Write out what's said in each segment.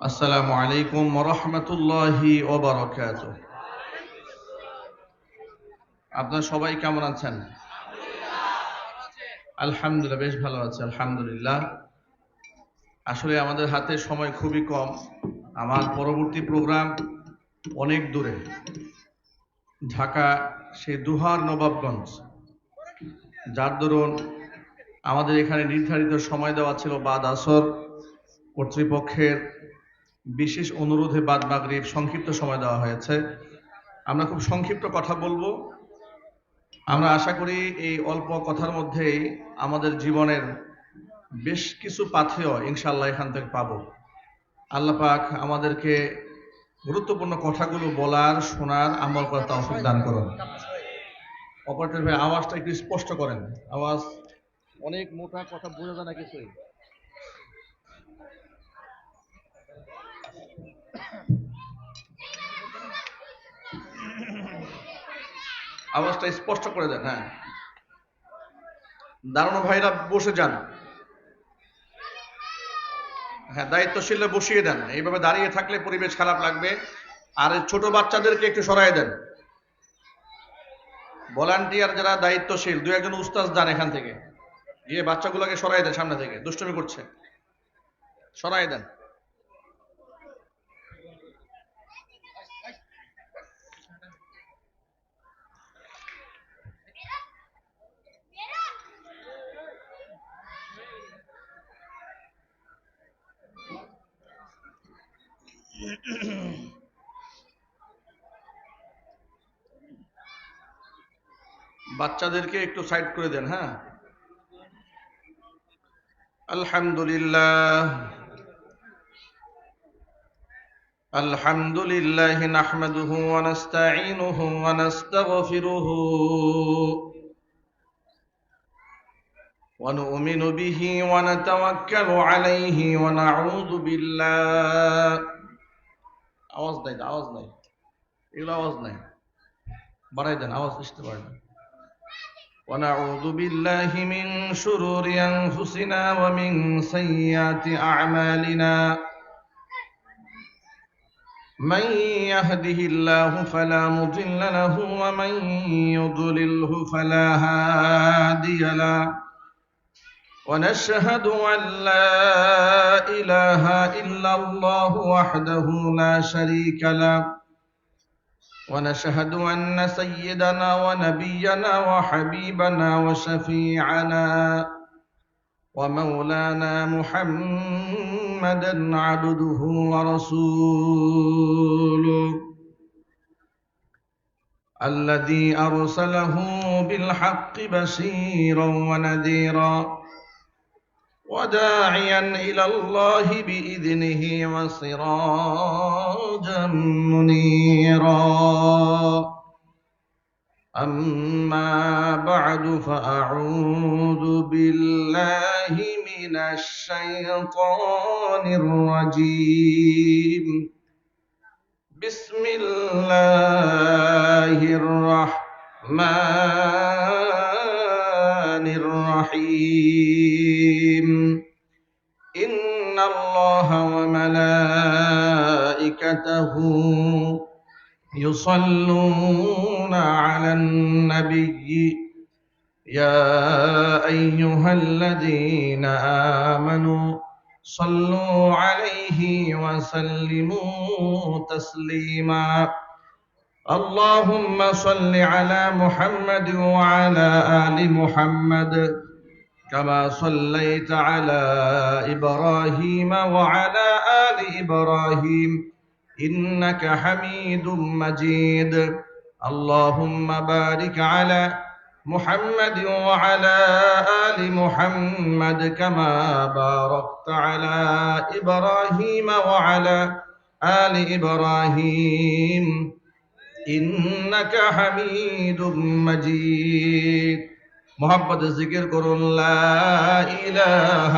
আসসালামু আলাইকুম ওয়া রাহমাতুল্লাহি ওয়া বারাকাতুহু। আপনারা সবাই কেমন আছেন? আলহামদুলিল্লাহ, বেশ ভালো আছি আলহামদুলিল্লাহ। আসলে আমাদের হাতে সময় খুবই কম। আমার পরবর্তী প্রোগ্রাম অনেক দূরে, ঢাকা সেই দুহার নবাবগঞ্জ। যার দরুন আমাদের এখানে নির্ধারিত সময় দেওয়া ছিল বাদ আসর, কর্তৃপক্ষের বিশেষ অনুরোধে বাদ মাগরিব সংক্ষিপ্ত সময় দেওয়া হয়েছে। আমরা খুব সংক্ষিপ্ত কথা বলবো। আমরা আশা করি এই অল্প কথার মধ্যেই আমাদের জীবনের বেশ কিছু পাথেয় ইনশাআল্লাহ এখান থেকে পাবো। আল্লাহ পাক আমাদেরকে গুরুত্বপূর্ণ কথাগুলো বলার, শোনার, আমল করার তৌফিক দান করুন। অপারেটর ভাই, আওয়াজটা একটু স্পষ্ট করেন। আওয়াজ অনেক মোটা, কথা বোঝা যায় না কিছুই। আওয়াজটা স্পষ্ট করে দেন। হ্যাঁ, দাঁড়ানো ভাইরা বসে যান। হ্যাঁ, দায়িত্বশীলরা বসিয়ে দেন। এইভাবে দাঁড়িয়ে থাকলে পরিবেশ খারাপ লাগবে। আর ছোট বাচ্চাদেরকে একটু সরাই দেন। ভলান্টিয়ার যারা দায়িত্বশীল, দু একজন উস্তাদ যান এখান থেকে, গিয়ে বাচ্চাগুলোকে সরাই দেন, সামনে থেকে দুষ্টুমি করছে, সরাই দেন। বাচ্চাদেরকে একটু সাইড করে দেন। হ্যাঁ, আলহামদুলিল্লাহ আলহামদুলিল্লাহ নাহমাদুহু ওয়া নাস্তাঈনুহু ওয়া নাস্তাগফিরুহু ওয়া নু'মিনু বিহি ওয়া নাতাওয়াক্কালু আলাইহি ওয়া নাউযু বিল্লাহ। আওয়াজ নাই, আওয়াজ নাই, এগুলো আওয়াজ নাই, বাড়াই দেন, আওয়াজ আসতে পারে না। ونعوذ بالله من شرور أنفسنا ومن سيئات أعمالنا، من يهده الله فلا مضل له ومن يضلله فلا هادي له، ونشهد أن لا إله إلا الله وحده لا شريك له، ونشهد أن سيدنا ونبينا وحبيبنا وشفيعنا ومولانا محمدا عبده ورسوله الذي أرسله بالحق بشيرا ونذيرا وداعيا إلى الله بإذنه وسراجا منيرا. أما بعد فأعوذ بالله من الشيطان الرجيم. بسم الله الرحمن الرحيم. إن الله وملائكته يصلون على النبي يا أيها الذين آمنوا صلوا عليه وسلموا تسليما. اللهم صل على محمد وعلى آل محمد كما صليت على إبراهيم وعلى آل إبراهيم إنك حميد مجيد. اللهم بارك على محمد وعلى آل محمد كما باركت على إبراهيم وعلى آل إبراهيم إنك حميد مجيد. محبت ذکر کرن لا إله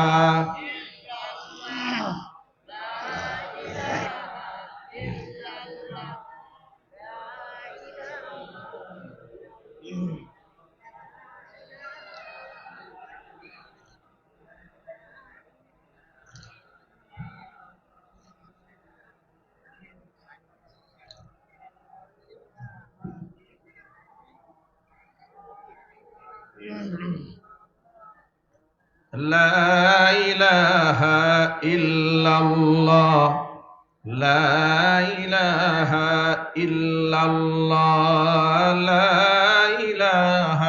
لا إله إلا الله لا إله إلا الله لا إله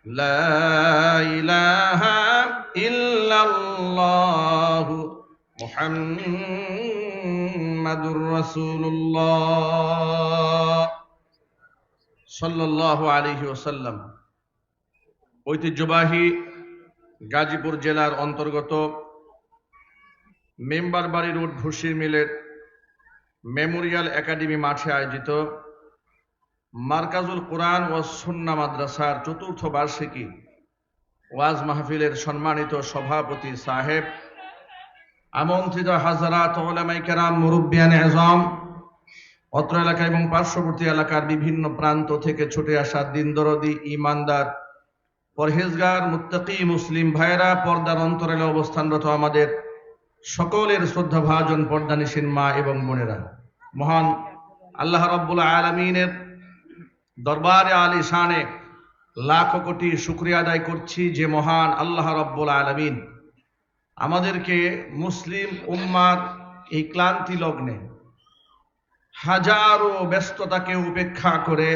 لا إله إلا الله محمد رسول الله সাল্লাল্লাহু আলাইহি ওয়াসাল্লাম। ঐতিহ্যবাহী গাজীপুর জেলার অন্তর্গত মেম্বারবাড়ি রোড ভুসির মিলের মেমোরিয়াল একাডেমি মাঠে আয়োজিত মারকাজুল কোরআন ও সুন্নাহ মাদ্রাসার চতুর্থ বার্ষিকী ওয়াজ মাহফিলের সম্মানিত সভাপতি সাহেব, আমন্ত্রিত হাজারাত উলামায়ে কেরাম, মুরব্বিয়ানে আযম, অত্র এলাকা এবং পার্শ্ববর্তী এলাকার বিভিন্ন প্রান্ত থেকে ছুটে আসা দিনদরদি, ইমানদার, পরহেজগার, মুত্তাকি মুসলিম ভাইরা, পর্দার অন্তরালে অবস্থানরত আমাদের সকলের শ্রদ্ধাভাজন পর্দানিশীন মা এবং বোনেরা, মহান আল্লাহ রাব্বুল আলামিনের দরবারে আলিশানে লাখো কোটি শুকরিয়া আদায় করছি যে মহান আল্লাহ রাব্বুল আলামিন আমাদেরকে মুসলিম উম্মার এই ক্লান্তি লগ্নে হাজারো ব্যস্ততাকে উপেক্ষা করে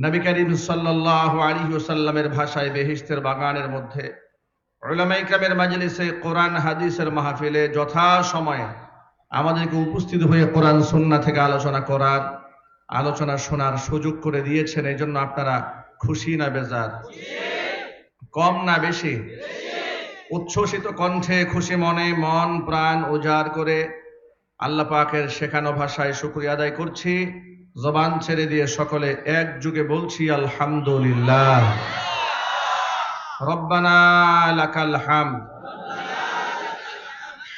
নবী করিম সাল্লাল্লাহু আলাইহি ওয়াসাল্লামের ভাষায় বেহেশতের বাগানের মধ্যে উলামায়ে কেরামের মাজলিসে কোরআন হাদিসের মাহফিলে যথাসময়ে আমাদেরকে উপস্থিত হয়ে কোরআন সুন্নাহ থেকে আলোচনা শোনার সুযোগ করে দিয়েছেন। এই জন্য আপনারা খুশি না বেজার? কম না বেশি? উচ্ছ্বসিত কণ্ঠে, খুশি মনে, মন প্রাণ উজাড় করে আল্লাহ পাকের শেখানো ভাষায় শুকরিয়া আদায় করছি। জবান ছেড়ে দিয়ে সকলে এক যুগে বলছি আলহামদুলিল্লাহ। রব্বানা লাকাল হামদ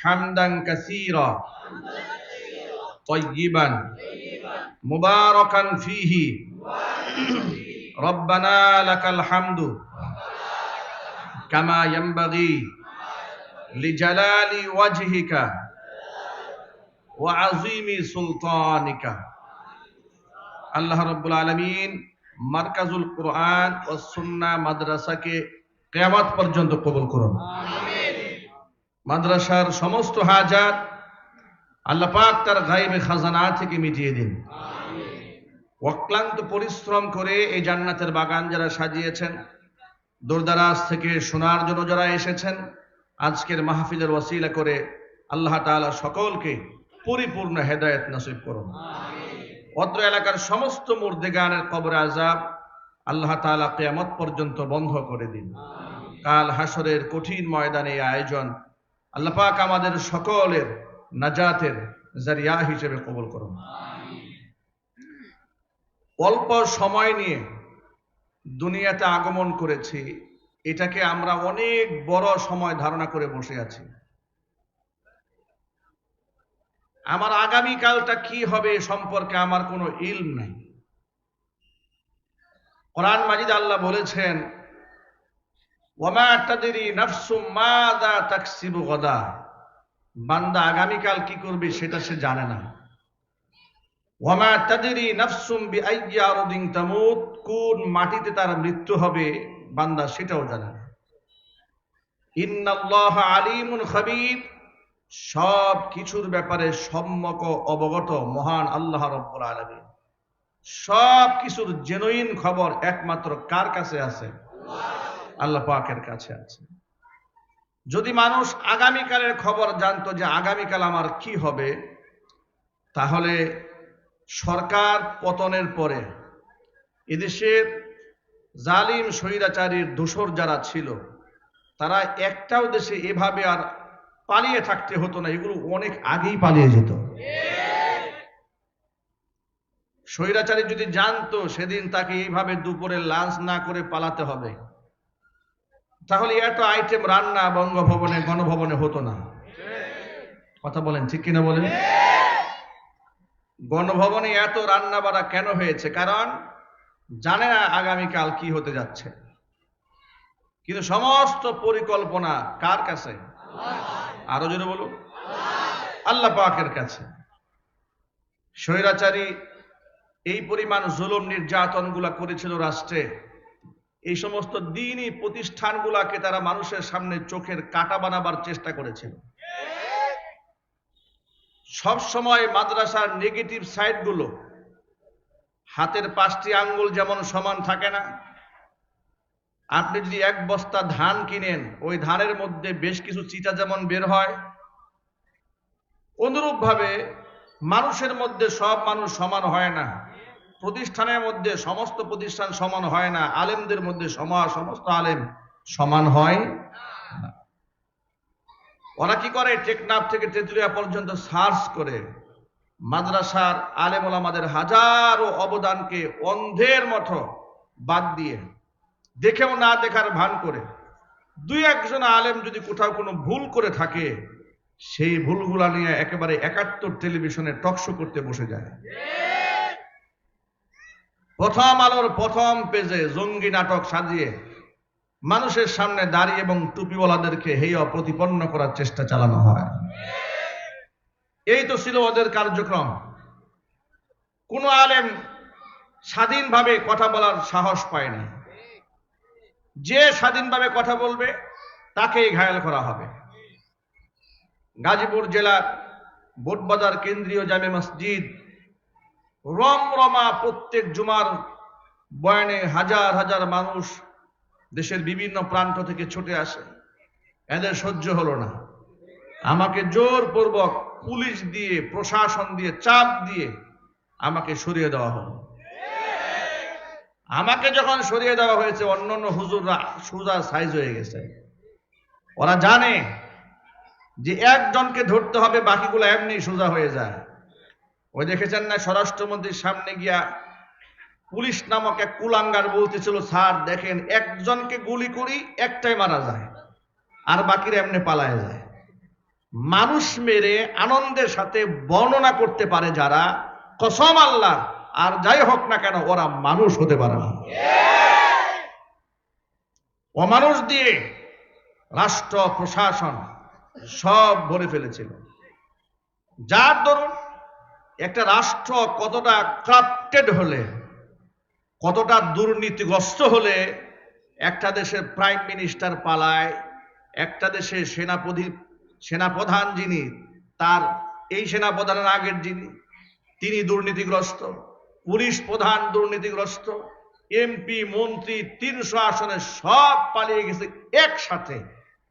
হামদান কাসীরা তাইয়িবান মুবারাকান ফীহি রব্বানা লাকাল হামদু কামা ইয়ানবাগী লিজালালি ওয়াজহিকা ওয়া আযীমি সুলতানিকা। আল্লাহ রাব্বুল আলামিন মারকাজুল কোরআন ও সুন্নাহ মাদ্রাসাকে কিয়ামত পর্যন্ত কবুল করুন। আমিন। মাদ্রাসার সমস্ত হাজাত আল্লাহ পাক তার গায়বে খাজানা থেকে মিটিয়ে দিন। আমিন। অক্লান্ত পরিশ্রম করে এই জান্নাতের বাগান যারা সাজিয়েছেন, দূরদরাজ থেকে শোনার জন্য যারা এসেছেন, আজকের মাহফিলের ওয়াসিলা করে আল্লাহ তাআলা সকলকে পরিপূর্ণ হেদায়েত নসিব করুন। আমিন। অত্র এলাকার সমস্ত মুর্দেগানের কবরে আযাব আল্লাহ তাআলা কিয়ামত পর্যন্ত বন্ধ করে দিন। কাল হাসরের কঠিন ময়দানে এই আয়োজন আল্লাহ পাক আমাদের সকলের নাজাতের জারিয়া হিসেবে কবুল করুন। অল্প সময় নিয়ে দুনিয়াতে আগমন করেছি, এটাকে আমরা অনেক বড় সময় ধারণা করে বসে আছি। আমার আগামীকালটা কি হবে সম্পর্কে আমার কোনো ইলম নাই। কোরআন মাজিদ আল্লাহ বলেছেন, ওয়ামা তাদরি নাফসুম মাযা তাকসিবু গাদা। বান্দা আগামীকাল কি করবে সেটা সে জানে না। ওয়ামা তাদরি নাফসুম বিআইয়ি আরদিন তামুত, কোন মাটিতে তার মৃত্যু হবে বান্দা সেটাও জানে না। ইন্নাল্লাহা আলিমুন খাবীর, সব কিছুর ব্যাপারে সম্যক অবগত মহান আল্লাহ রাব্বুল আলামিন। সব কিছুর জেনুইন খবর একমাত্র কার কাছে আছে? আল্লাহ পাকের কাছে আছে। যদি মানুষ আগামীকালের খবর জানতো যে আগামীকাল আমার কি হবে, তাহলে সরকার পতনের পরে এদেশের জালিম স্বৈরাচারীর দোসর যারা ছিল তারা একটাও দেশে এভাবে আর পালিয়ে থাকতে হতো না, এগুলো অনেক আগেই পালিয়ে যেত। স্বৈরাচারী যদি জানতো সেদিন তাকে এইভাবে দুপুরে লাঞ্চ না করে পালাতে হবে, তাহলে এত আইটেম রান্না বঙ্গভবনে গণভবনে হতো না। কথা বলেন ঠিক কিনা বলেন? গণভবনে এত রান্না বাড়া কেন হয়েছে? কারণ জানে না আগামীকাল কি হতে যাচ্ছে। কিন্তু সমস্ত পরিকল্পনা কার কাছে? আরো জোরে বলুন, আল্লাহ পাকের কাছে। স্বৈরাচারী এই পরিমাণ জুলুম নির্যাতনগুলা করেছিল রাষ্ট্রে, এই সমস্ত দ্বীনি প্রতিষ্ঠানগুলাকে তারা মানুষের সামনে চোখের কাঁটা বানাবার চেষ্টা করেছিল। সব সময় মাদ্রাসার নেগেটিভ সাইডগুলো, হাতের 5টি আঙ্গুল যেমন সমান থাকে না, আপনি যদি এক বস্তা ধান কিনেন, ওই ধানের মধ্যে বেশ কিছু চিটা যেমন বের হয়, অনুরূপভাবে মানুষের মধ্যে সব মানুষ সমান হয় না, প্রতিষ্ঠানের মধ্যে সমস্ত প্রতিষ্ঠান সমান হয় না, আলেমদের মধ্যে সমস্ত আলেম সমান হয় না। ওরা কি করে, টেকনাফ থেকে তেঁতুলিয়া পর্যন্ত সার্চ করে মাদ্রাসার আলেম ওলামাদের হাজারো অবদানকে অন্ধের মতো বাদ দিয়ে, দেখেও না দেখার ভান করে, 2-1 আলেম যদি কোথাও কোনো ভুল করে থাকে, সেই ভুলগুলা নিয়ে একেবারে 71 টেলিভিশনে টকশো করতে বসে যায়। প্রথম আলোর প্রথম পেজে জঙ্গি নাটক সাজিয়ে মানুষের সামনে দাঁড়িয়ে এবং টুপিওয়ালাদেরকে হেয় প্রতিপন্ন করার চেষ্টা চালানো হয়। এই তো ছিল ওদের কার্যক্রম। কোন আলেম স্বাধীনভাবে কথা বলার সাহস পায়নি। যে স্বাধীনভাবে কথা বলবে তাকেই ঘায়েল করা হবে। গাজীপুর জেলার বোটবাজার কেন্দ্রীয় জামে মসজিদ রমরমা, প্রত্যেক জুমার বয়ানে হাজার হাজার মানুষ দেশের বিভিন্ন প্রান্ত থেকে ছুটে আসে। এদের সহ্য হলো না, আমাকে জোরপূর্বক পুলিশ দিয়ে, প্রশাসন দিয়ে, চাপ দিয়ে আমাকে সরিয়ে দেওয়া হলো। আমাকে যখন সরিয়ে দেওয়া হয়েছে, অন্যান্য হুজুররা সোজা সাইজ হয়ে গেছে। ওরা জানে যে একজনকে ধরতে হবে, বাকিগুলো এমনি সোজা হয়ে যায়। ওই দেখেছেন না, স্বরাষ্ট্রমন্ত্রীর সামনে গিয়া পুলিশ নামক এক কুলাঙ্গার বলতেছিল, স্যার দেখেন, একজনকে গুলি করি একটাই মারা যায়, আর বাকিরা এমনি পালায় যায়। মানুষ মেরে আনন্দের সাথে বর্ণনা করতে পারে যারা, কসম আল্লাহ, আর যাই হোক না কেন, ওরা মানুষ হতে পারে না। অমানুষ দিয়ে রাষ্ট্র প্রশাসন সব ভরে ফেলেছিল। যার দরুন একটা রাষ্ট্র কতটা ক্রাপ্টেড হলে, কতটা দুর্নীতিগ্রস্ত হলে একটা দেশের প্রাইম মিনিস্টার পালায়, একটা দেশের সেনাপ্রধান যিনি, তার এই সেনাপ্রধানের আগের যিনি, তিনি দুর্নীতিগ্রস্ত, পুলিশ প্রধান দুর্নীতিগ্রস্ত, এমপি মন্ত্রী 300 আসনে সব পালিয়ে গেছে একসাথে।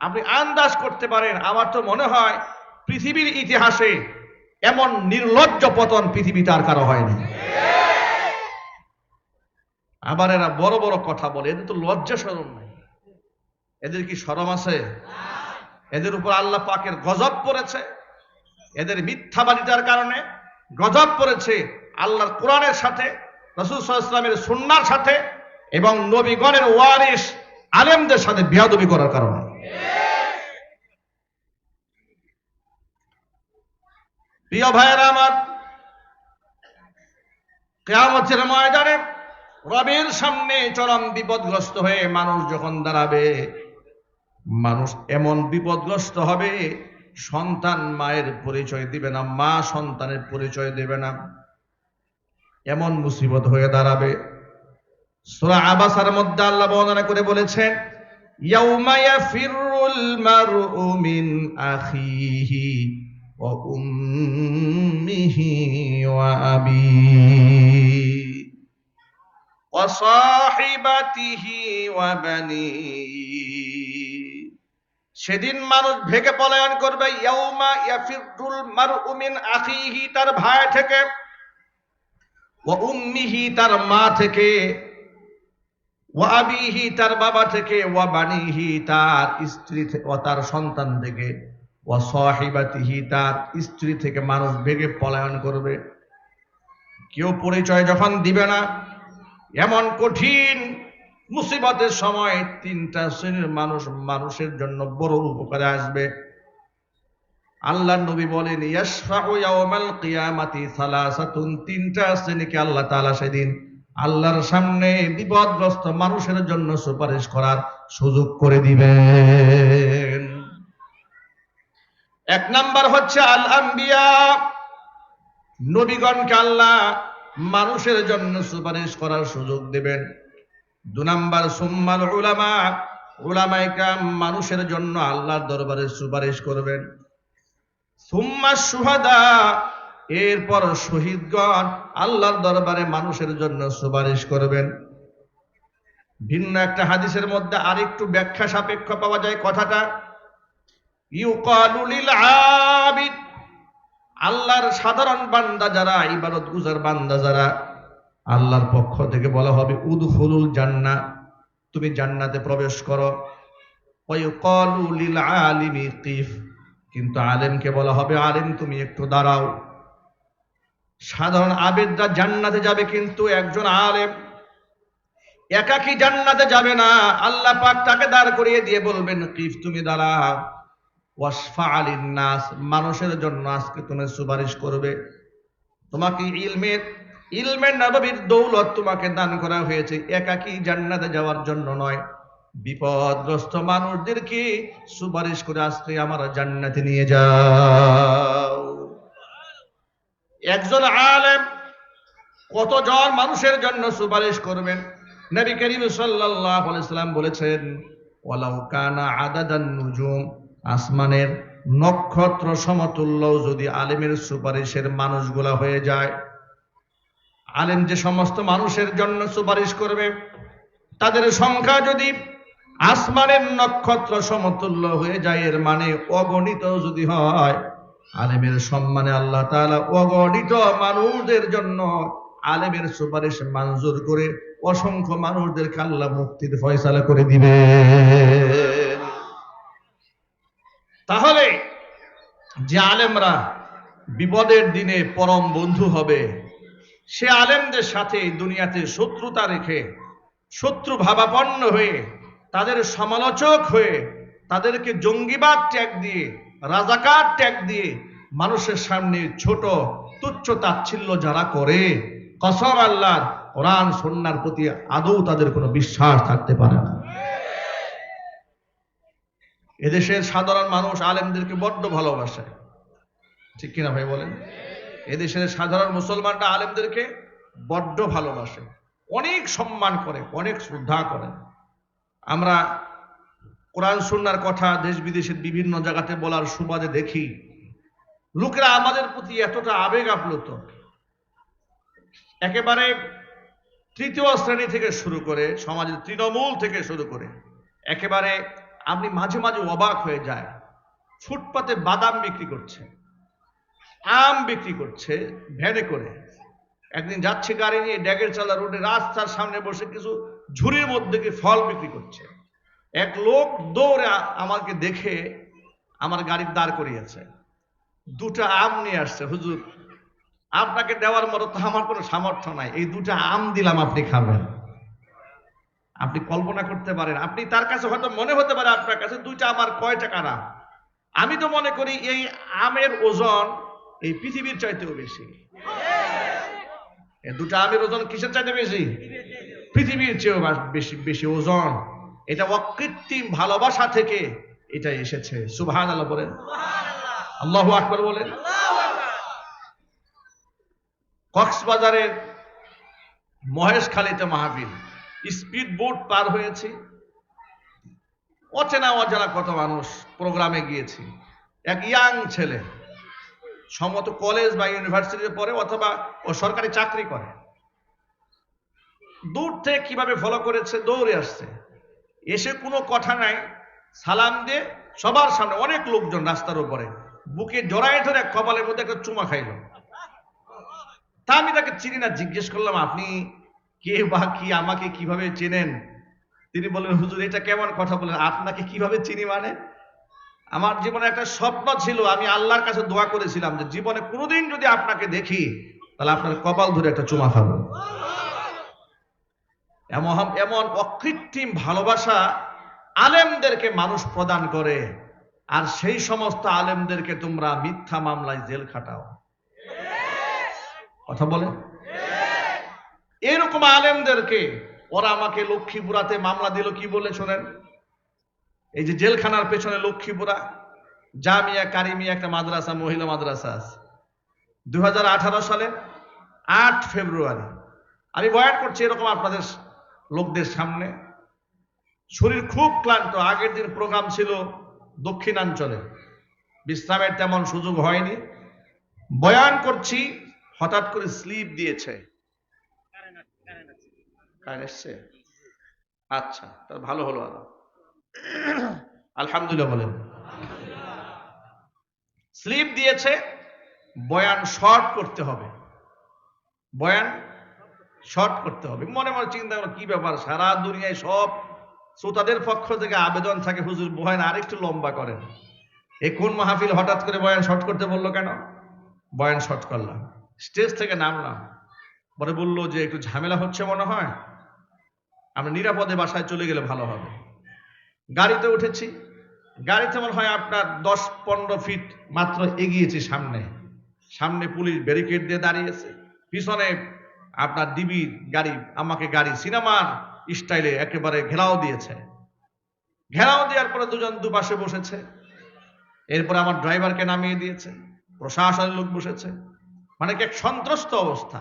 আপনি আন্দাজ করতে পারেন, আমার তো মনে হয় পৃথিবীর ইতিহাসে এমন নির্লজ্জ পতন পৃথিবীতে আর কারো হয়নি। আবার এরা বড় বড় কথা বলে, এদের তো লজ্জা শরম নাই। এদের কি শরম আছে? এদের উপর আল্লাহ পাকের গজব পড়েছে। এদের মিথ্যাবাদিতার কারণে গজব পড়েছে আল্লাহর কোরআনের সাথে, রাসূল সাল্লাল্লাহু আলাইহি ওয়াসাল্লামের সুন্নাহর সাথে, এবং নবীগণের ওয়ারিস আলেমদের সাথে বেয়াদবি করার কারণে। প্রিয় ভাইয়েরা আমার, কিয়ামতের ময়দানে রবের সামনে চরম বিপদগ্রস্ত হয়ে মানুষ যখন দাঁড়াবে, মানুষ এমন বিপদগ্রস্ত হবে, সন্তান মায়ের পরিচয় দিবে না, মা সন্তানের পরিচয় দেবে না, এমন মুসিবত হয়ে দাঁড়াবে। সূরা আবাসার মধ্যে আল্লাহ বর্ণনা করে বলেছেন, ইয়াউমা ইয়াফিরুল মারউ মিন আখিহি ওয়া উম্মিহি ওয়া আবিহি ওয়া সাহিবাতিহি ওয়া বানিহি। সেদিন মানুষ ভেগে পলায়ন করবে। ইয়াউমা ইয়াফিরুল মারউ মিন আখিহি, তার ভাই থেকে, ওয়া উম্মিহি, তার মা থেকে, ওয়া আবিহি, তার বাবা থেকে, ওয়া বানিহি, তার স্ত্রী ও তার সন্তান থেকে, ওয়া সাহিবাতিহি, তার স্ত্রী থেকে মানুষ ভেগে পলায়ন করবে। কেউ পরিচয় যখন দিবে না, এমন কঠিন মুসিবতের সময় 3টা শ্রেণীর মানুষ মানুষের জন্য বড় উপকারে আসবে। আল্লাহর নবী বলেন, ইয়াশফাউ ইয়াউমাল কিয়ামাতি সালাসাতুন, 3টা শ্রেণীকে আল্লাহ তাআলা সেদিন আল্লাহর সামনে বিপদগ্রস্ত মানুষের জন্য সুপারিশ করার সুযোগ করে দিবেন। 1 নাম্বার হচ্ছে আল আম্বিয়া, নবীগণকে আল্লাহ মানুষের জন্য সুপারিশ করার সুযোগ দেবেন। 2 নাম্বার সুম্মাল উলামা, উলামায়ে কেরাম মানুষের জন্য আল্লাহর দরবারে সুপারিশ করবেন। সুম্মা শুহাদা, এরপর শহীদগণ আল্লাহর দরবারে মানুষের জন্য সুপারিশ করবেন। ভিন্ন একটা হাদিসের মধ্যে আরেকটু ব্যাখ্যা সাপেক্ষ পাওয়া যায় কথাটা। ইউকালু লিল আবিদ, আল্লাহর সাধারণ বান্দা যারা, ইবাদত গুজার বান্দা যারা, আল্লাহর পক্ষ থেকে বলা হবে উদখুলুল জান্নাহ, তুমি জান্নাতে প্রবেশ করো। ওয়া ইউকালু লিল আলিমি কিফ, কিন্তু আলেমকে বলা হবে আলেম তুমি একটু দাঁড়াও। সাধারণ আবেদরা জান্নাতে যাবে, কিন্তু একজন আলেম একাকী জান্নাতে যাবে না। আল্লাহ পাক তাকে দাঁড় করিয়ে দিয়ে বলবেন কিফ, তুমি দাঁড়াও। ওয়াসফা আলিন নাস, মানুষের জন্য আজকে তুমি সুপারিশ করবে। তোমাকে ইলমের নববীর দৌলত তোমাকে দান করা হয়েছে একাকী জান্নাতে যাওয়ার জন্য নয়, বিপদগ্রস্ত মানুষদেরকে সুপারিশ করে আজকে আমার জান্নাতে নিয়ে যাও। একজন আলেম কতজন মানুষের জন্য সুপারিশ করবেন? নবী করিম সাল্লাল্লাহু আলাইহি ওয়াসাল্লাম বলেছেন, ওয়ালাউ কানা আদাদান নুজুম, আসমানের নক্ষত্র সমতুল্য যদি আলেমের সুপারিশের মানুষগুলা হয়ে যায়। আলেম যে সমস্ত মানুষের জন্য সুপারিশ করবে তাদের সংখ্যা যদি আসমানের নক্ষত্র সমতুল্য হয়ে যায়, এর মানে অগণিত যদি হয়, আলেমের সম্মানে আল্লাহ তাআলা অগণিত মানুষদের জন্য আলেমের সুপারিশ মঞ্জুর করে অসংখ্য মানুষদেরকে আল্লাহ মুক্তির ফয়সালা করে দিবে। তাহলে যে আলেমরা বিপদের দিনে পরম বন্ধু হবে, সে আলেমদের সাথে দুনিয়াতে শত্রুতা রেখে, শত্রু ভাবাপন্ন হয়ে, তাদের সমালোচক হয়ে, তাদেরকে জঙ্গিবাদ ট্যাগ দিয়ে, রাজাকার ট্যাগ দিয়ে মানুষের সামনে ছোট তুচ্ছ তাচ্ছিল্য যারা করে, কসম আল্লাহর, কোরআন সুন্নাহর প্রতি আদৌ তাদের কোনো বিশ্বাস থাকতে পারে না। এদেশের সাধারণ মানুষ আলেমদেরকে বড্ড ভালোবাসে, ঠিক কিনা ভাই বলেন? এদেশের সাধারণ মুসলমানরা আলেমদেরকে বড্ড ভালোবাসে, অনেক সম্মান করে, অনেক শ্রদ্ধা করে। আমরা কোরআন সুন্নাহর কথা দেশ বিদেশের বিভিন্ন জায়গাতে বলার সুবাদে দেখি লোকেরা আমাদের প্রতি এতটা আবেগ আপ্লুত, একেবারে তৃতীয় শ্রেণী থেকে শুরু করে, সমাজের তৃণমূল থেকে শুরু করে, একেবারে আপনি মাঝে মাঝে অবাক হয়ে যায়। ফুটপাতে বাদাম বিক্রি করছে, আম বিক্রি করছে ভ্যানে করে। একদিন যাচ্ছে গাড়ি নিয়ে ড্যাগের চালা রোডে, রাস্তার সামনে বসে কিছু ঝুড়ির মধ্যে কি ফল বিক্রি করছে। এক লোক দৌড়ে আমাকে দেখে আমার গাড়ির দাঁড় করিয়েছে, 2টা আম নিয়ে আসছে। হুজুর, আপনাকে দেওয়ার মতো তো আমার কোনো সামর্থ্য নাই, এই 2টা আম দিলাম, আপনি খাবেন। আপনি কল্পনা করতে পারেন, আপনি তার কাছে হয়তো মনে হতে পারে আপনার কাছে 2টা আমার কয় টাকা না। আমি তো মনে করি এই আমের ওজন এই পৃথিবীর চাইতেও বেশি। এই 2টা আমের ওজন কিসের চাইতে বেশি? পৃথিবীর চেয়েও বেশি বেশি ওজন। এটা অকৃত্রিম ভালোবাসা থেকে এটা এসেছে। সুবহানাল্লাহ বলেন, আল্লাহু আকবার বলেন। কক্সবাজারের মহেশখালীতে মাহফিল, স্পিড বোট পার হয়েছে, অচেনা অজানা কত মানুষ প্রোগ্রামে গিয়েছি। এক ইয়াং ছেলে, সম্ভবত কলেজ বা ইউনিভার্সিটিতে পড়ে অথবা ও সরকারি চাকরি করে, দূর থেকে কিভাবে ফলো করেছে, দৌড়ে আসছে, এসে কোনো কথা নাই, সালাম দিয়ে সবার সামনে, অনেক লোকজন রাস্তার উপরে, বুকে জড়ায় ধরে কপালের মধ্যে একটা চুমা খাইল। তা আমি তাকে চিনি না, জিজ্ঞেস করলাম আপনি কে বা কি, আমাকে কিভাবে চেনেন? তিনি বললেন, হুজুর এটা কেমন কথা বলেন, আপনাকে কিভাবে চিনি মানে? আমার জীবনে একটা স্বপ্ন ছিল, আমি আল্লাহর কাছে দোয়া করেছিলাম যে জীবনে কোনোদিন যদি আপনাকে দেখি তাহলে আপনার কপাল ধরে একটা চুমা খাবো। এমন অকৃত্রিম ভালোবাসা আলেমদেরকে মানুষ প্রদান করে, আর সেই সমস্ত আলেমদেরকে তোমরা মিথ্যা মামলায় জেল খাটাও। কথা বলেন, এরকম আলেমদেরকে ওরা আমাকে লক্ষ্মীপুরাতে মামলা দিল কি বলে শোনেন। এই যে জেলখানার পেছনে লক্ষ্মীপুরা জামিয়া কারিমিয়া একটা মাদ্রাসা, মহিলা মাদ্রাসা আছে। 2018 সালে 8 ফেব্রুয়ারি আমি বয়ান করছি এরকম আপনাদের লোকদের সামনে। শরীর খুব ক্লান্ত, আগের দিন প্রোগ্রাম ছিল দক্ষিণাঞ্চলে, বিশ্রামের তেমন সুযোগ হয়নি। বয়ান করছি, হঠাৎ করে স্লিপ দিয়েছে। কারেন্ট এসছে? আচ্ছা, তাহলে ভালো হলো। আলহামদুলিল্লাহ বলেন। স্লিপ দিয়েছে, বয়ান শর্ট করতে হবে, বয়ান শর্ট করতে হবে। মনে মনে চিন্তা করো কি ব্যাপার, সারা দুনিয়ায় সব শ্রোতাদের পক্ষ থেকে আবেদন থাকে, হুজুর বয়ান আরেকটু লম্বা করেন। এই কোন মাহফিল হঠাৎ করে বয়ান শর্ট করতে বললো কেন? বয়ান শর্ট করলাম, স্টেজ থেকে নামলাম, পরে বললো যে একটু ঝামেলা হচ্ছে মনে হয়, আমরা নিরাপদে বাসায় চলে গেলে ভালো হবে। গাড়িতে উঠেছি, গাড়িতে মনে হয় আপনার 10-15 ফিট মাত্র এগিয়েছি, সামনে সামনে পুলিশ ব্যারিকেড দিয়ে দাঁড়িয়েছে, পিছনে আপনার ডিবি গাড়ি, আমাকে গাড়ি সিনেমার স্টাইলে একেবারে ঘেরাও দিয়েছে। ঘেরাও দেওয়ার পরে দুজন দুপাশে বসেছে, এরপরে আমার ড্রাইভারকে নামিয়ে দিয়েছে, প্রশাসনের লোক বসেছে, মানে কি এক সন্ত্রস্ত অবস্থা।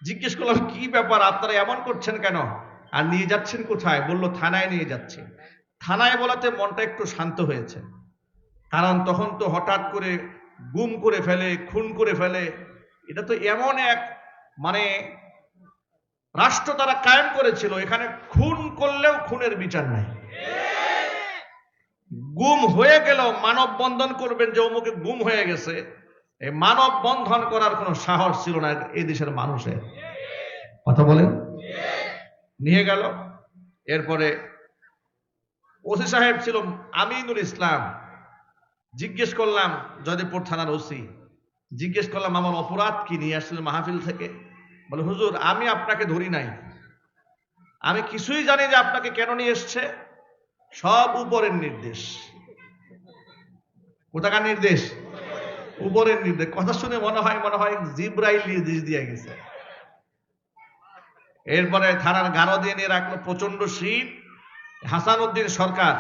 জিজ্ঞেস করলাম কি ব্যাপার, আপনারা এমন করছেন কেন, আর নিয়ে যাচ্ছেন কোথায়? বলল থানায় নিয়ে যাচ্ছে। থানায় বলাতে মনটা একটু শান্ত হয়েছে, কারণ তখন তো হঠাৎ করে গুম করে ফেলে, খুন করে ফেলে, এটা তো এমন এক মানে রাষ্ট্র তারা কায়েম করেছিল, এখানে খুন করলেও খুনের বিচার নাই। গুম হয়ে গেল, মানববন্ধন করবেন যে অমুকে গুম হয়ে গেছে, এই মানববন্ধন করার কোনো সাহস ছিল না এই দেশের মানুষের। কথা বলেন। নিয়ে গেল, এরপরে ওসি সাহেব ছিল আমিনুল ইসলাম। জিজ্ঞেস করলাম, জয়দেবপুর থানার ওসি, জিজ্ঞেস করলাম আমার অপরাধ কি, নিয়ে আসছিলেন মাহফিল থেকে? বলে হুজুর আমি আপনাকে ধরি নাই, আমি কিছুই জানি যে আপনাকে কেন নিয়ে এসছে, সব উপরের নির্দেশ। কোথাকার নির্দেশ? উপরের নির্দেশ। কথা শুনে মনে হয় জিব্রাইল নির্দেশ দিয়ে গেছে। এরপরে থানার গারো দিয়ে নিয়ে রাখলো, প্রচন্ড শীত। হাসানউদ্দিন সরকার,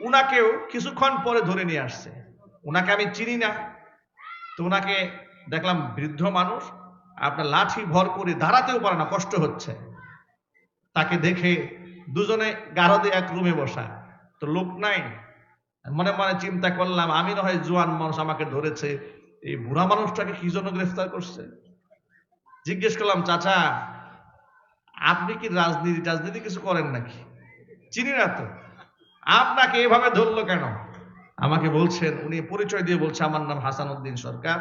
উনাকেও কিছুক্ষণ পরে ধরে নিয়ে আসছে। উনাকে আমি চিনি না, তো উনাকে দেখলাম বৃদ্ধ মানুষ, আপনার লাঠি ভর করে দাঁড়াতেও পারে না, কষ্ট হচ্ছে। তাকে দেখে দুজনে গারো দিয়ে এক রুমে বসা, তো লোক নাই। মনে মনে চিন্তা করলাম আমি না হয় জোয়ান মানুষ, আমাকে ধরেছে, এই বুড়া মানুষটাকে কি জন্য গ্রেফতার করছে? জিজ্ঞেস করলাম চাচা আপনি কি রাজনীতি কিছু করেন নাকি? চিনি না তো, আপনাকে এভাবে ধরলো কেন? আমাকে বলছেন, উনি পরিচয় দিয়ে বলছে আমার নাম হাসানউদ্দিন সরকার,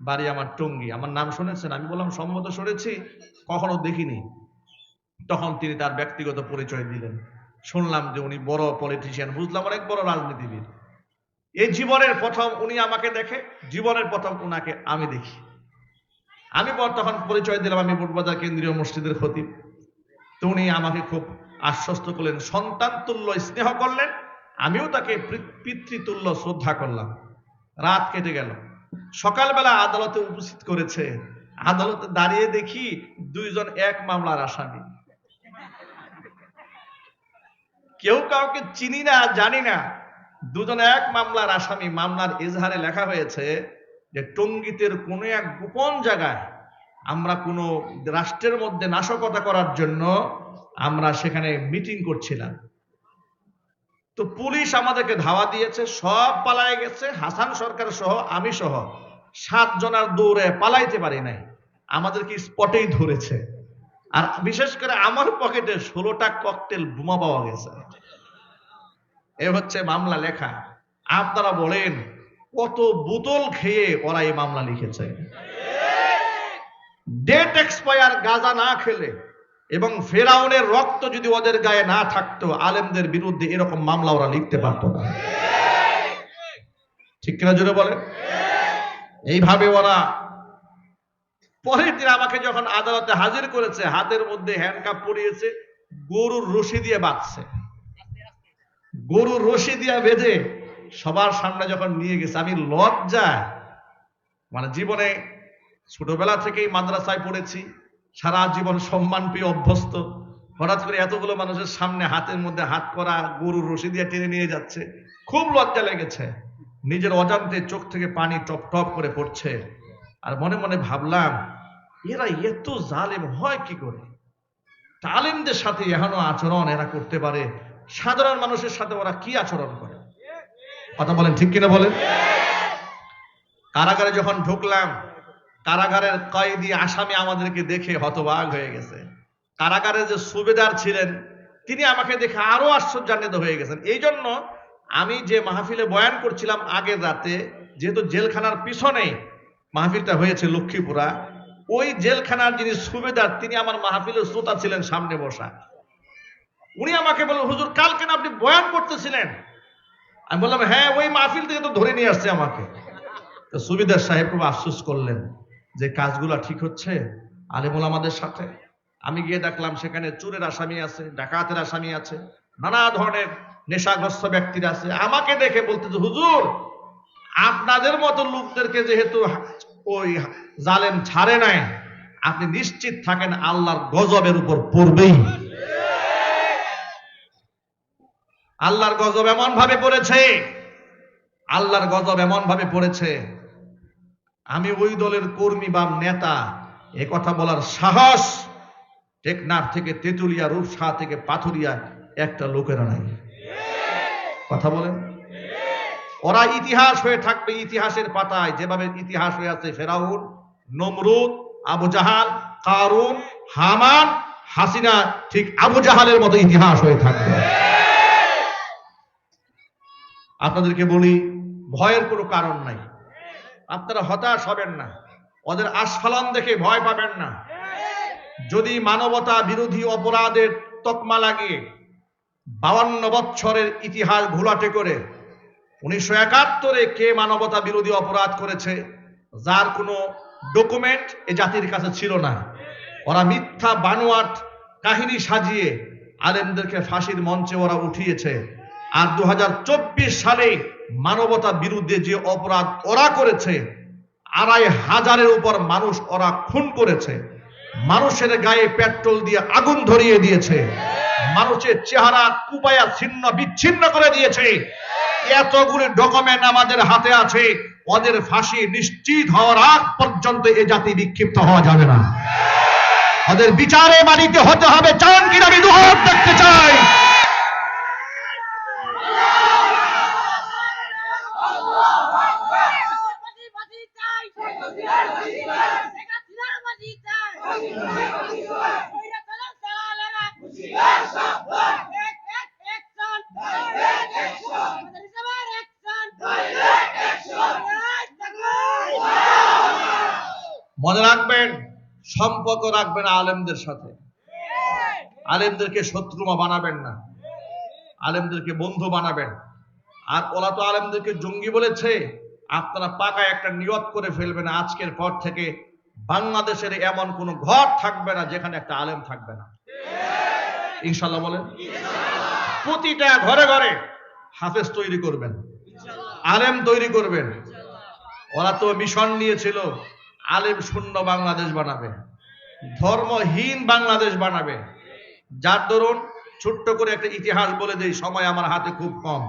বাড়ি আমার টঙ্গী। আমার নাম শুনেছেন? আমি বললাম সম্মত শুনেছি, কখনো দেখিনি। তখন তিনি তার ব্যক্তিগত পরিচয় দিলেন, শুনলাম যে উনি বড় পলিটিশিয়ান, বুঝলাম অনেক বড় রাজনীতিবিদ। এই জীবনের প্রথম উনি আমাকে দেখে, জীবনের প্রথম উনাকে আমি দেখি। আমি তখন পরিচয় দিলাম আমি বুটবাজার কেন্দ্রীয় মসজিদের খতিব। তো উনি আমাকে খুব আশ্বস্ত করলেন, সন্তান তুল্য স্নেহ করলেন, আমিও তাকে পিতৃতুল্য শ্রদ্ধা করলাম। রাত কেটে গেল, সকালবেলা আদালতে উপস্থিত করেছে। আদালতে দাঁড়িয়ে দেখি দুইজন এক মামলার আসামি। কেউ কাউকে চিনি না, জানি না, দুজন এক মামলার আসামি। মামলার এজাহারে লেখা হয়েছে যে টঙ্গীতের কোন এক গোপন জায়গায় আমরা কোন রাষ্ট্রের মধ্যে নাশকতা করার জন্য আমরা সেখানে মিটিং করছিলাম। তো পুলিশ আমাদেরকে ধাওয়া দিয়েছে, সব পালায় গেছে, হাসান সরকার সহ আমি সহ 7 জনের দৌড়ে পালাইতে পারি নাই, আমাদেরকে স্পটেই ধরেছে। আর বিশেষ করে আমার পকেটে 16টা ককটেল বোমা পাওয়া গেছে। এ হচ্ছে মামলা লেখা। আপনারা বলেন কত বোতল খেয়ে ওরা এই মামলা লিখেছে? ডেট এক্সপায়ার গাঁজা না খেলে এবং ফেরাউনের রক্ত যদি ওদের গায়ে না থাকতো, আলেমদের বিরুদ্ধে এরকম মামলা ওরা লিখতে পারতো না। ঠিক কিনা জোরে বলেন? এইভাবে ওরা পরের দিন আমাকে যখন আদালতে হাজির করেছে, হাতের মধ্যে হ্যান্ডকাপ পরিয়েছে, গরুর রশি দিয়ে বাঁধছে। গরুর রশি দিয়ে বেঁধে সবার সামনে যখন নিয়ে গেছে, আমি লজ্জায়, মানে জীবনে ছোটবেলা থেকেই মাদ্রাসায় পড়েছি, সারা জীবন সম্মান পেয়ে অভ্যস্ত, হঠাৎ করে এতগুলো মানুষের সামনে হাতের মধ্যে হাত করা, গরুর রশি দিয়ে টেনে নিয়ে যাচ্ছে, খুব লজ্জা লেগেছে। নিজের অজান্তে চোখ থেকে পানি টপ টপ করে পড়ছে। আর মনে মনে ভাবলাম এরা এত জালেম হয় কি করে? আলেমদের সাথে এখনো আচরণ এরা করতে পারে, সাধারণ মানুষের সাথে ওরা কি আচরণ করে? কথা বলেন, ঠিক কিনা বলেন? কারাগারে যখন ঢুকলাম, কারাগারের কয়েদি আসামি আমাদেরকে দেখে হতবাক হয়ে গেছে। কারাগারে যে সুবেদার ছিলেন তিনি আমাকে দেখে আরো আশ্চর্যান্বিত হয়ে গেছেন। এই জন্য আমি যে মাহফিলে বয়ান করছিলাম আগের রাতে, যেহেতু জেলখানার পিছনে মাহফিলটা হয়েছে লক্ষ্মীপুরা, ওই জেলখানার যিনি সুবেদার তিনি আমার মাহফিলের শ্রোতা ছিলেন, সামনে বসা। উনি আমাকে বললেন, হুজুর কালকে না আপনি বয়ান করতেছিলেন? আমি বললাম, হ্যাঁ, ওই মাহফিল থেকে তো ধরে নিয়ে আসছে আমাকে। তো সুবেদার সাহেব খুব আফসোস করলেন যে কাজগুলা ঠিক হচ্ছে আলেমুল আমাদের সাথে। আমি গিয়ে দেখলাম সেখানে চোরের আসামি আছে, ডাকাতের আসামি আছে, নানা ধরনের নেশাগ্রস্ত ব্যক্তিরা আছে। আমাকে দেখে বলতেছে, হুজুর আপনাদের মতো লোকদেরকে যেহেতু ওই জালেম ছাড়ে নাই, আপনি নিশ্চিত থাকেন আল্লাহর গজবের উপর পড়বেই। আল্লাহর গজব এমন ভাবে পড়েছে, আল্লাহর গজব এমন ভাবে পড়েছে, আমি ওই দলের কর্মী বা নেতা এ কথা বলার সাহস টেকনাফ থেকে তেতুলিয়া, রূপসা থেকে পাথুরিয়া একটা লোকেরা নাই। কথা বলেন। ওরা ইতিহাস হয়ে থাকবে ইতিহাসের পাতায়, যেভাবে ইতিহাস হয়ে আছে ফেরাউন, নমরুদ, আবু জাহাল, কারুন, হামান, হাসিনা, ঠিক আবু জাহালের মতো ইতিহাস হয়ে থাকবে। আপনাদেরকে বলি, ভয়ের কোনো কারণ নাই, আপনারা হতাশ হবেন না, ওদের আস্ফালন দেখে ভয় পাবেন না। যদি মানবতা বিরোধী অপরাধের তকমা লাগিয়ে 52 বছরের ইতিহাস ঘোলাটে করে 1971-এ কে মানবতা বিরোধী অপরাধ করেছে যার কোনো ডকুমেন্ট এ জাতির কাছে ছিল না, ওরা মিথ্যা বানোয়াট কাহিনী সাজিয়ে আলেমদেরকে ফাঁসির মঞ্চে ওরা উঠিয়েছে। আর 2024 সালে মানবতা বিরুদ্ধে যে অপরাধ ওরা করেছে, 2,500-এর উপর মানুষ ওরা খুন করেছে, মানুষের গায়ে পেট্রোল দিয়ে আগুন ধরিয়ে দিয়েছে, মানুষের চেহারা কুপায়া ছিন্ন বিচ্ছিন্ন করে দিয়েছে। এতগুলো ডকুমেন্ট আমাদের হাতে আছে, ওদের ফাঁসি নিশ্চিত হওয়ার আগ পর্যন্ত এ জাতি বিক্ষিপ্ত হওয়া যাবে না। ওদের বিচারে মানিতে হতে হবে। চান কিনা আমি দুহাত দেখতে চাই। মনে রাখবেন, সম্পর্ক রাখবেন আলেমদের সাথে, আলেমদেরকে শত্রুমা বানাবেন না, আলেমদেরকে বন্ধু বানাবেন। আর ওরা তো আলেমদেরকে জঙ্গি বলেছে, আপনারা পাকা একটা নিয়ত করে ফেলবেন, আজকের পর থেকে বাংলাদেশের এমন কোন ঘর থাকবে না যেখানে একটা আলেম থাকবে না। ইনশাআল্লাহ বলেন। প্রতিটা ঘরে ঘরে হাফেজ তৈরি করবেন, আলেম তৈরি করবেন। ওরা তো মিশন নিয়েছিল আলেম শূন্য বাংলাদেশ বানাবে, ধর্মহীন বাংলাদেশ বানাবে। যার দরুন ছোট্ট করে একটা ইতিহাস বলে দেই, সময় আমার হাতে খুব কম।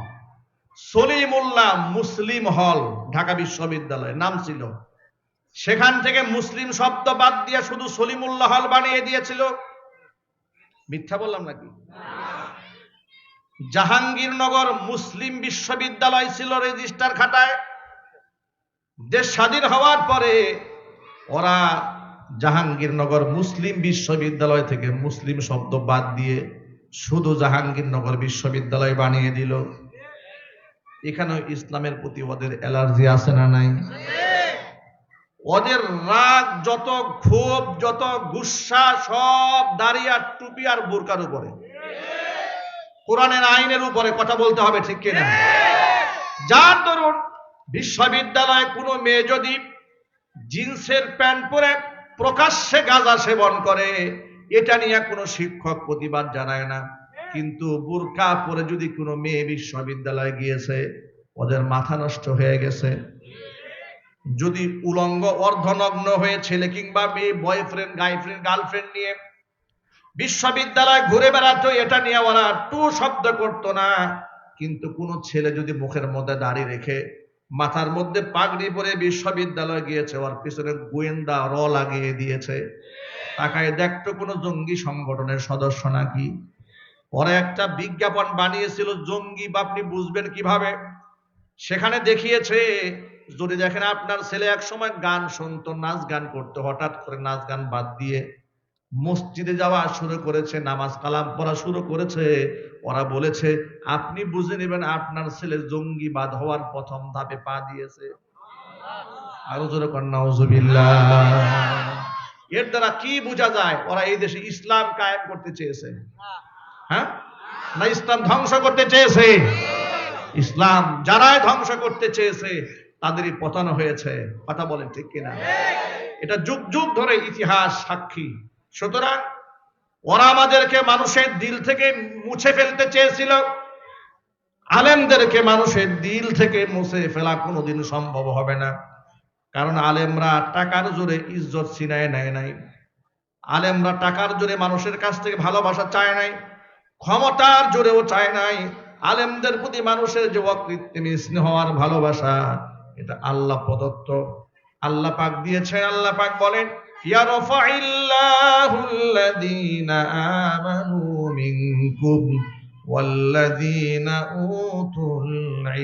সলিমুল্লাহ মুসলিম হল ঢাকা বিশ্ববিদ্যালয় নাম ছিল, সেখান থেকে মুসলিম শব্দ বাদ দিয়ে শুধু সলিমুল্লাহ হল বানিয়ে দিয়েছিল। মিথ্যা বললাম নাকি? জাহাঙ্গীরনগর মুসলিম বিশ্ববিদ্যালয় ছিল রেজিস্টার খাতায়। দেশ স্বাধীন হওয়ার পরে ওরা জাহাঙ্গীরনগর মুসলিম বিশ্ববিদ্যালয় থেকে মুসলিম শব্দ বাদ দিয়ে শুধু জাহাঙ্গীরনগর বিশ্ববিদ্যালয় বানিয়ে দিল। এখানে ইসলামের প্রতি ওদের অ্যালার্জি আছে না নাই? ওদের রাগ যত, ক্ষোভ যত, গুসা সব দাড়ি আর টুপি আর বোরকার উপরে, কোরআনের আইনের উপরে। কথা বলতে হবে, ঠিক কিনা? যার দরুন বিশ্ববিদ্যালয়ে কোনো মেয়ে যদি জিন্সের প্যান্ট পরে প্রকাশ্যে গাঁজা সেবন করে, এটা নিয়ে কোনো শিক্ষক প্রতিবাদ জানায় না। কিন্তু বোরকা পরে যদি কোনো মেয়ে বিশ্ববিদ্যালয়ে গিয়েছে, ওদের মাথা নষ্ট হয়ে গেছে। যদি উলঙ্গ অর্ধনগ্ন হয়ে ছেলে কিংবা মেয়ে বয়ফ্রেন্ড গার্লফ্রেন্ড নিয়ে বিশ্ববিদ্যালয়ে ঘুরে বেড়াতো, এটা নিয়ে ওরা টু শব্দ করতো না। কিন্তু কোন ছেলে যদি মুখের মধ্যে দাড়ি রেখে মাথার মধ্যে পাগড়ি পরে বিশ্ববিদ্যালয়ে গিয়েছে, ওর পিছনে গোয়েন্দা লাগিয়ে দিয়েছে। তাকায় দেখতো কোনো জঙ্গি সংগঠনের সদস্য নাকি। ওরা একটা বিজ্ঞাপন বানিয়েছিল জঙ্গি, বা আপনি বুঝবেন কিভাবে? সেখানে দেখিয়েছে, যদি দেখেন আপনার ছেলে এক সময় গান শুনতো, নাচ গান করতো, হঠাৎ করে নাচ গান বাদ দিয়ে মসজিদে যাওয়া শুরু করেছে, নামাজ কালাম পড়া শুরু করেছে, ওরা বলেছে আপনি বুঝে নেবেন আপনার ছেলে জঙ্গিবাদ হওয়ার প্রথম ধাপে পা দিয়েছে। আরো জোরে কর নাউজুবিল্লাহ। এর দ্বারা কি বোঝা যায়? ওরা এই দেশে ইসলাম কায়েম করতে চেয়েছে, হ্যাঁ না ইসলাম ধ্বংস করতে চেয়েছে? ইসলাম যারাই ধ্বংস করতে চেয়েছে তাদেরই পতন হয়েছে। কথা বলেন ঠিক কিনা? এটা যুগ যুগ ধরে ইতিহাস সাক্ষী। সুতরাং ওরা আমাদেরকে মানুষের দিল থেকে মুছে ফেলতে চেয়েছিল। আলেমদেরকে মানুষের দিল থেকে মুছে ফেলা কোনোদিন সম্ভব হবে না। কারণ আলেমরা টাকার জোরে ইজ্জত ছিনায় নেয় নাই, আলেমরা টাকার জোরে মানুষের কাছ থেকে ভালোবাসা চায় নাই, ক্ষমতার জোরেও চায় নাই। আলেমদের প্রতি মানুষের যে অকৃত্রিম স্নেহ আর ভালোবাসা, এটা আল্লাহ প্রদত্ত, আল্লাহ পাক দিয়েছেন। আল্লাহ পাক বলেন ইয়ারফাইল্লাহুল্লাযীনা আমানু মিনকুম ওয়াল্লাযীনা উতুল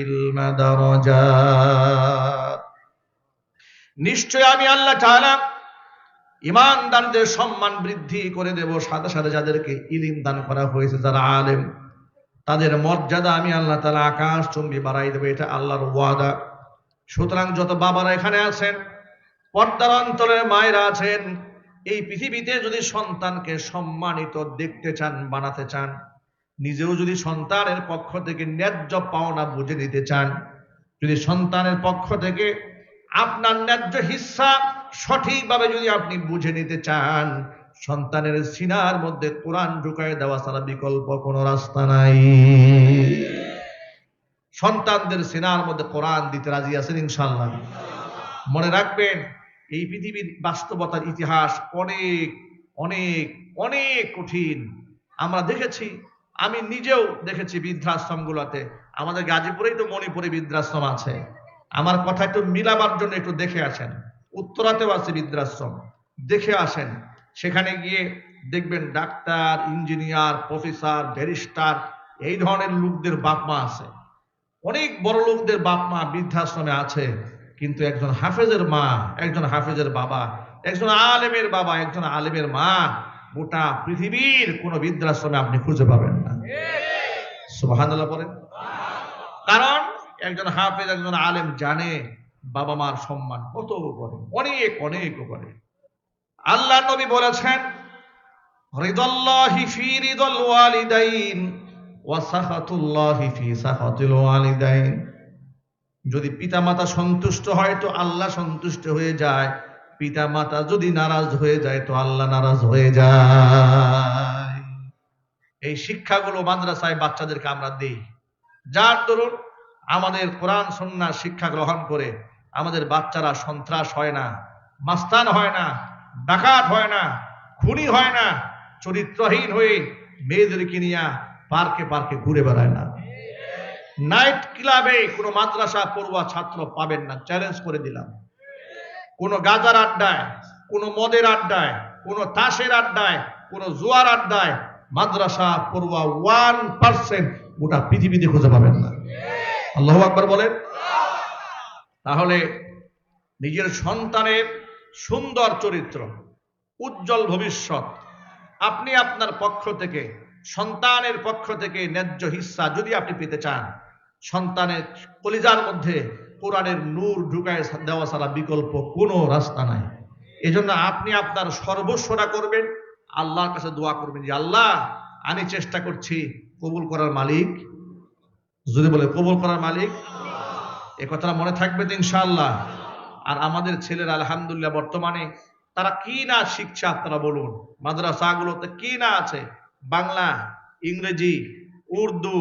ইলমা দারাজাত। নিশ্চয় আমি আল্লাহ তাআলা ঈমানদারদের সম্মান বৃদ্ধি করে দেব, সাথে সাথে যাদেরকে ইলম দান করা হয়েছে, যারা আলেম, তাদের মর্যাদা আমি আল্লাহ তাআলা আকাশ চুম্বি বাড়াই দেব। এটা আল্লাহর ওয়াদা। সুতরাং যত বাবারা এখানে আছেন, পর্দার অন্তরের মায়েরা আছেন, এই পৃথিবীতে যদি সন্তানকে সম্মানিত দেখতে চান, বানাতে চান, নিজেও যদি সন্তানের পক্ষ থেকে ন্যায্য পাওনা বুঝে নিতে চান, যদি সন্তানের পক্ষ থেকে আপনার ন্যায্য হিস্সা সঠিকভাবে যদি আপনি বুঝে নিতে চান, সন্তানের সিনার মধ্যে কোরআন ঢুকায় দেওয়া ছাড়া বিকল্প কোনো রাস্তা নাই। সন্তানদের সিনার মধ্যে কোরআন দিতে রাজি আছেন ইনশাআল্লাহ? মনে রাখবেন, এই পৃথিবীর বাস্তবতার ইতিহাস অনেক অনেক অনেক কঠিন। আমরা দেখেছি, আমি নিজেও দেখেছি বৃদ্ধাশ্রমগুলোতে। আমাদের গাজীপুরেই তো মণিপুরে বৃদ্ধাশ্রম আছে। আমার কথা একটু মিলাবার জন্য একটু দেখে আসেন। উত্তরাতেও আছে বৃদ্ধাশ্রম, দেখে আসেন। সেখানে গিয়ে দেখবেন ডাক্তার, ইঞ্জিনিয়ার, প্রফেসর, ব্যারিস্টার, এই ধরনের লোকদের বাপ মা আছে। অনেক বড় লোকদের বাপ মা বৃদ্ধাশ্রমে আছে, কিন্তু একজন হাফেজের মা, একজন হাফেজের বাবা, একজন আলেমের বাবা, একজন আলেমের মা গোটা পৃথিবীর কোন বৃদ্ধাশ্রমে আপনি খুঁজে পাবেন না। সুবহানাল্লাহ বলেন। কারণ একজন হাফেজ, একজন আলেম জানে বাবা মার সম্মান কত করে, অনেক অনেক করে। আল্লাহ নবী বলেছেন রিদাল্লাহি ফি রিদাল ওয়ালিদাইন ওয়া সাখাতুল্লাহি ফি সাখাতিল ওয়ালিদাইন। যদি পিতামাতা সন্তুষ্ট হয় তো আল্লাহ সন্তুষ্ট হয়ে যায়, পিতামাতা যদি নারাজ হয়ে যায় তো আল্লাহ নারাজ হয়ে যায়। এই শিক্ষাগুলো মাদ্রাসায় বাচ্চাদেরকে আমরা দেই, যার দরুন আমাদের কোরআন সুন্নাহ শিক্ষা গ্রহণ করে আমাদের বাচ্চারা সন্ত্রাস হয় না, মাস্তান হয় না, ডাকাত হয় না, খুনি হয় না, চরিত্রহীন হয়ে মেয়েদেরকে নিয়ে পার্কে পার্কে ঘুরে বেড়ায় না। নাইট ক্লাবে কোনো মাদ্রাসা পড়ুয়া ছাত্র পাবেন না, চ্যালেঞ্জ করে দিলাম। কোনো গাজার আড্ডায়, কোনো মদের আড্ডায়, কোনো তাসের আড্ডায়, কোনো জুয়ার আড্ডায় মাদ্রাসা পড়ুয়া 1% গোটা পৃথিবীতে খুঁজে পাবেন না। আল্লাহু আকবার বলেন। তাহলে নিজের সন্তানের সুন্দর চরিত্র, উজ্জ্বল ভবিষ্যৎ, আপনি আপনার পক্ষ থেকে, সন্তানের পক্ষ থেকে ন্যায্য হিস্সা যদি আপনি পেতে চান, সন্তানের কলিজার মধ্যে কোরআনের নূর ঢুকায় দেওয়া ছাড়া বিকল্প কোনো রাস্তা নাই। এজন্য আপনি আপনার সর্বস্বটা করবেন, আল্লাহর কাছে দোয়া করবেন যে আল্লাহ আমি চেষ্টা করছি, কবুল করার মালিক। যদি বলে কবুল করার মালিক, এ কথাটা মনে থাকবে তো ইনশাআল্লাহ। আর আমাদের ছেলেরা আলহামদুলিল্লাহ বর্তমানে তারা কি না শিখছে আপনারা বলুন। মাদ্রাসাগুলোতে কি না আছে, বাংলা, ইংরেজি, উর্দু,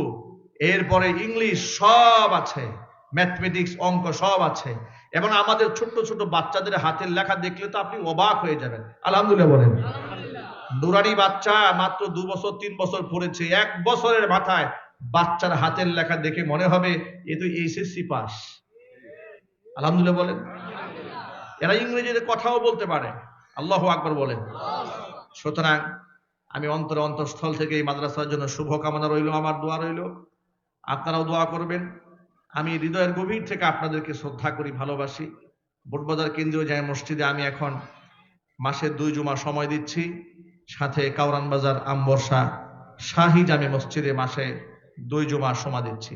এরপরে ইংলিশ সব আছে, ম্যাথমেটিক্স, অঙ্ক সব আছে। এবং আমাদের ছোট্ট ছোট বাচ্চাদের হাতের লেখা দেখলে তো আপনি অবাক হয়ে যাবেন। আলহামদুলিল্লাহ বলেন। নুরানি বাচ্চা মাত্র 2 বছর 3 বছর পড়েছে, 1 বছরের মাথায় বাচ্চার হাতের লেখা দেখে মনে হবে এ তো এইচএসসি পাস। আলহামদুলিল্লাহ বলেন। এরা ইংরেজিতে কথাও বলতে পারে, আল্লাহু আকবার বলেন। সুতরাং আমি অন্তঃস্থল থেকে এই মাদ্রাসার জন্য শুভকামনা রইল, আমার দোয়া রইল, আপনারাও দোয়া করবেন। আমি হৃদয়ের গভীর থেকে আপনাদেরকে শ্রদ্ধা করি, ভালোবাসি। বোটবাজার কেন্দ্রীয় জামে মসজিদে আমি এখন মাসে 2 জুমা সময় দিচ্ছি, সাথে কাউরান বাজার আমবর্ষা শাহী জামে মসজিদে মাসে 2 জুমা সময় দিচ্ছি।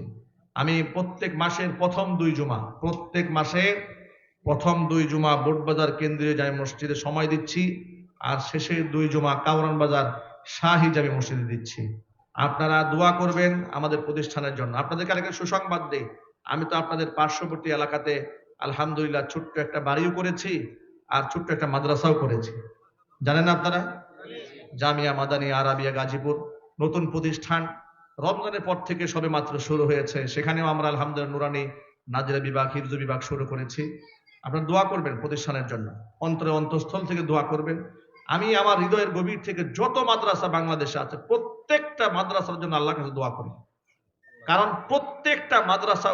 আমি প্রত্যেক মাসের প্রথম 2 জুমা, প্রত্যেক মাসের প্রথম 2 জুমা বোটবাজার কেন্দ্রীয় জামে মসজিদে সময় দিচ্ছি, আর শেষের 2 জুমা কাউরান বাজার শাহী জামে মসজিদে দিচ্ছি। আপনারা দোয়া করবেন আমাদের প্রতিষ্ঠানের জন্য। আপনাদেরকে আরেকটা সুসংবাদ দেই, আমি তো আপনাদের পার্শ্ববর্তী এলাকাতে আলহামদুলিল্লাহ ছোট্ট একটা বাড়িও করেছি, আর ছোট্ট একটা মাদ্রাসাও করেছি। জানেন আপনারা? জামিয়া মাদানিয়া আরাবিয়া গাজীপুর নতুন প্রতিষ্ঠান, রমজানের পর থেকে সবে মাত্র শুরু হয়েছে। সেখানেও আমরা আলহামদুলিল্লাহ নুরানি নাজিরা বিভাগ, হিফজ বিভাগ শুরু করেছি। আপনারা দোয়া করবেন প্রতিষ্ঠানের জন্য, অন্তঃস্থল থেকে দোয়া করবেন। আমি আমার হৃদয়ের গভীর থেকে যত মাদ্রাসা বাংলাদেশে আছে প্রত্যেকটা মাদ্রাসার জন্য আল্লাহর কাছে দোয়া করি, কারণ প্রত্যেকটা মাদ্রাসা